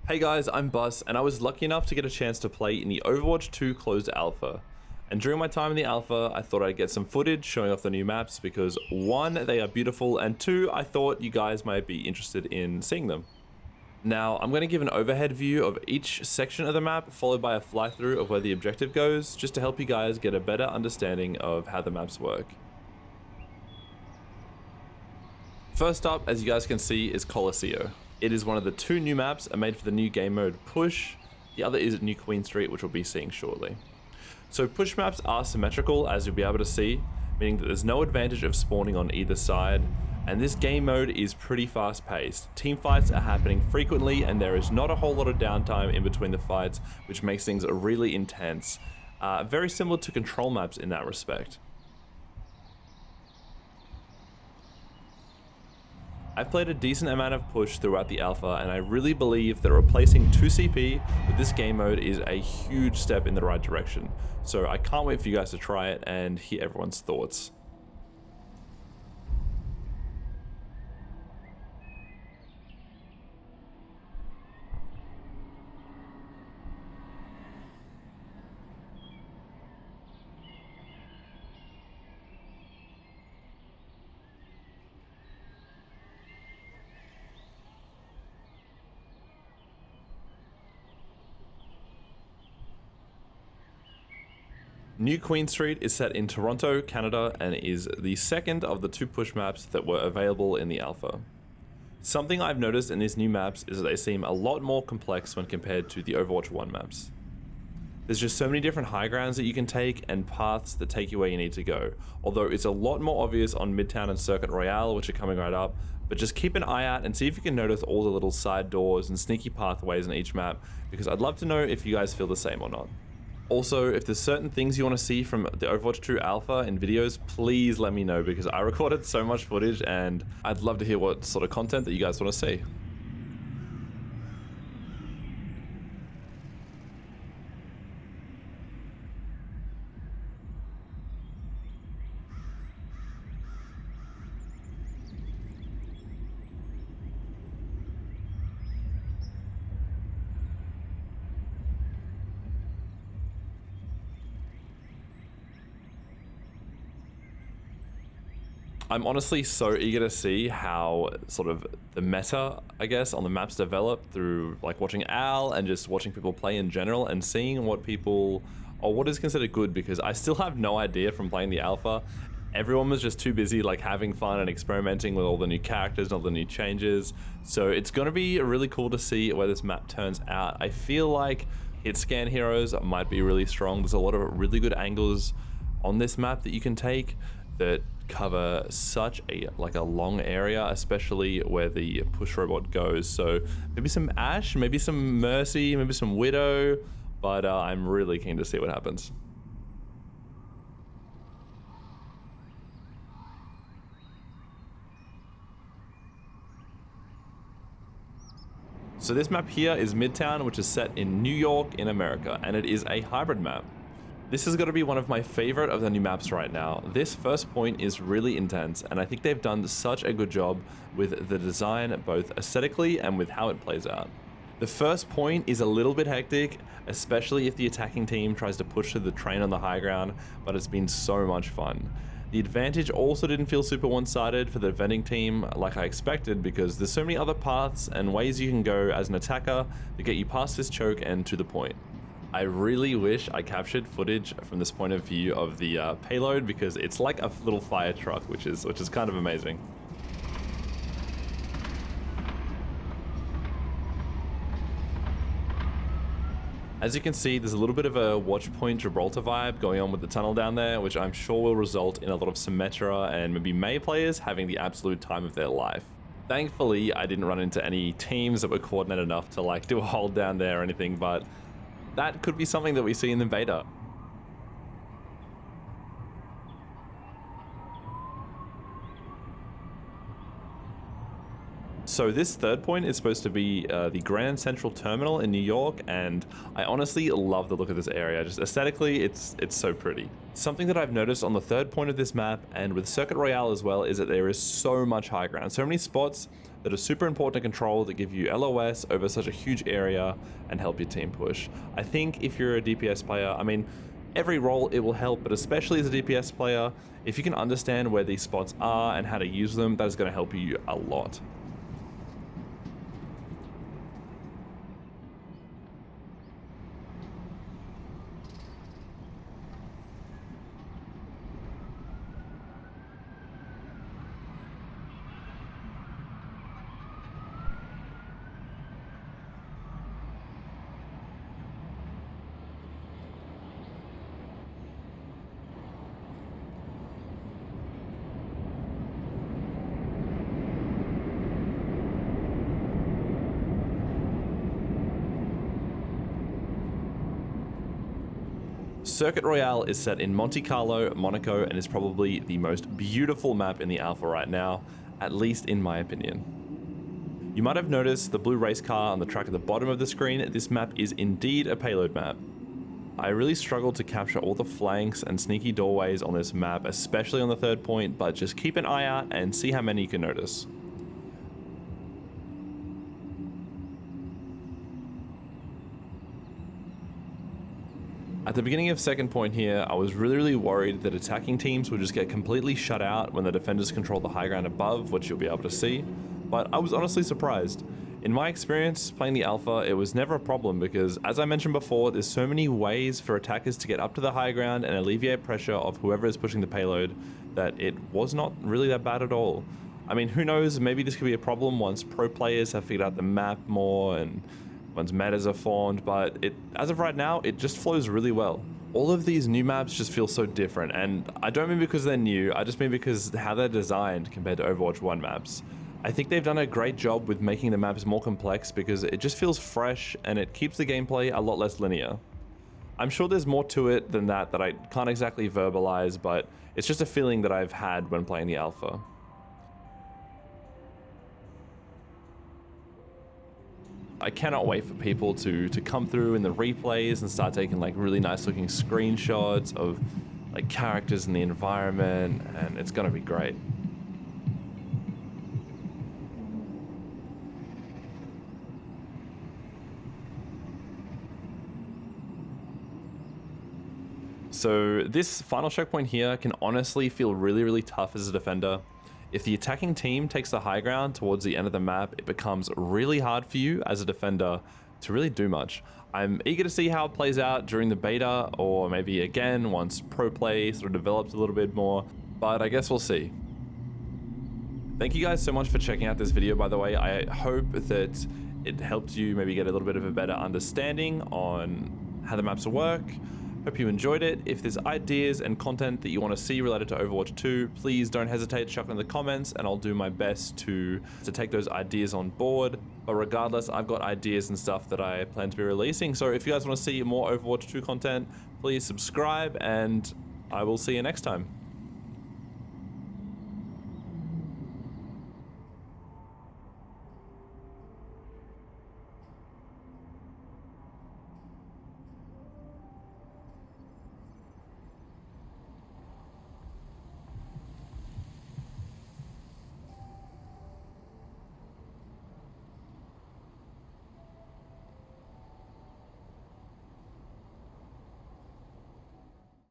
Hey guys, I'm Bus, and I was lucky enough to get a chance to play in the Overwatch 2 closed alpha. And during my time in the alpha, I thought I'd get some footage showing off the new maps because one, they are beautiful, and two, I thought you guys might be interested in seeing them. Now, I'm going to give an overhead view of each section of the map, followed by a fly-through of where the objective goes, just to help you guys get a better understanding of how the maps work. First up, as you guys can see, is Colosseo. It is one of the two new maps made for the new game mode Push. The other is New Queen Street, which we'll be seeing shortly. So Push maps are symmetrical, as you'll be able to see, meaning that there's no advantage of spawning on either side, and this game mode is pretty fast paced. Team fights are happening frequently and there is not a whole lot of downtime in between the fights, which makes things really intense. Very similar to control maps in that respect. I've played a decent amount of Push throughout the alpha, and I really believe that replacing 2CP with this game mode is a huge step in the right direction. So I can't wait for you guys to try it and hear everyone's thoughts. New Queen Street is set in Toronto, Canada, and is the second of the two Push maps that were available in the alpha. Something I've noticed in these new maps is that they seem a lot more complex when compared to the Overwatch 1 maps. There's just so many different high grounds that you can take and paths that take you where you need to go, although it's a lot more obvious on Midtown and Circuit Royale, which are coming right up, but just keep an eye out and see if you can notice all the little side doors and sneaky pathways in each map, because I'd love to know if you guys feel the same or not. Also, if there's certain things you want to see from the Overwatch 2 alpha in videos, please let me know, because I recorded so much footage and I'd love to hear what sort of content that you guys want to see. I'm honestly so eager to see how sort of the meta, I guess, on the maps develop through like watching Al and just watching people play in general and seeing what people, or what is considered good, because I still have no idea from playing the alpha. Everyone was just too busy like having fun and experimenting with all the new characters and all the new changes. So it's going to be really cool to see where this map turns out. I feel like hit scan heroes might be really strong. There's a lot of really good angles on this map that you can take that cover such a long area, especially where the Push robot goes. So maybe some Ashe, maybe some Mercy, maybe some Widow, but I'm really keen to see what happens. So this map here is Midtown, which is set in New York in America, and it is a hybrid map. This is going to be one of my favorite of the new maps right now. This first point is really intense, and I think they've done such a good job with the design, both aesthetically and with how it plays out. The first point is a little bit hectic, especially if the attacking team tries to push through the train on the high ground, but it's been so much fun. The advantage also didn't feel super one-sided for the defending team like I expected, because there's so many other paths and ways you can go as an attacker to get you past this choke and to the point. I really wish I captured footage from this point of view of the payload, because it's like a little fire truck, which is kind of amazing. As you can see, there's a little bit of a Watch Point Gibraltar vibe going on with the tunnel down there, which I'm sure will result in a lot of Symmetra and maybe Mei players having the absolute time of their life. Thankfully, I didn't run into any teams that were coordinated enough to like do a hold down there or anything, but that could be something that we see in the beta. So this third point is supposed to be the Grand Central Terminal in New York, and I honestly love the look of this area. Just aesthetically, it's so pretty. Something that I've noticed on the third point of this map, and with Circuit Royale as well, is that there is so much high ground. So many spots that are super important to control that give you LOS over such a huge area and help your team push. I think if you're a DPS player, I mean, every role it will help, but especially as a DPS player, if you can understand where these spots are and how to use them, that is going to help you a lot. Circuit Royale is set in Monte Carlo, Monaco, and is probably the most beautiful map in the alpha right now, at least in my opinion. You might have noticed the blue race car on the track at the bottom of the screen. This map is indeed a payload map. I really struggled to capture all the flanks and sneaky doorways on this map, especially on the third point, but just keep an eye out and see how many you can notice. At the beginning of second point here, I was really worried that attacking teams would just get completely shut out when the defenders control the high ground above, which you'll be able to see, but I was honestly surprised. In my experience playing the alpha, it was never a problem because, as I mentioned before, there's so many ways for attackers to get up to the high ground and alleviate pressure of whoever is pushing the payload that it was not really that bad at all. I mean, who knows, maybe this could be a problem once pro players have figured out the map more and once metas are formed, but as of right now, it just flows really well. All of these new maps just feel so different, and I don't mean because they're new, I just mean because how they're designed compared to Overwatch 1 maps. I think they've done a great job with making the maps more complex because it just feels fresh and it keeps the gameplay a lot less linear. I'm sure there's more to it than that I can't exactly verbalize, but it's just a feeling that I've had when playing the alpha. I cannot wait for people to come through in the replays and start taking like really nice looking screenshots of like characters in the environment, and it's gonna be great. So this final checkpoint here can honestly feel really tough as a defender. If the attacking team takes the high ground towards the end of the map, it becomes really hard for you as a defender to really do much. I'm eager to see how it plays out during the beta, or maybe again once pro play sort of develops a little bit more, but I guess we'll see. Thank you guys so much for checking out this video, by the way. I hope that it helped you maybe get a little bit of a better understanding on how the maps work. Hope you enjoyed it. If there's ideas and content that you want to see related to Overwatch 2, please don't hesitate to chuck it in the comments, and I'll do my best to take those ideas on board. But regardless, I've got ideas and stuff that I plan to be releasing. So if you guys want to see more Overwatch 2 content, please subscribe, and I will see you next time.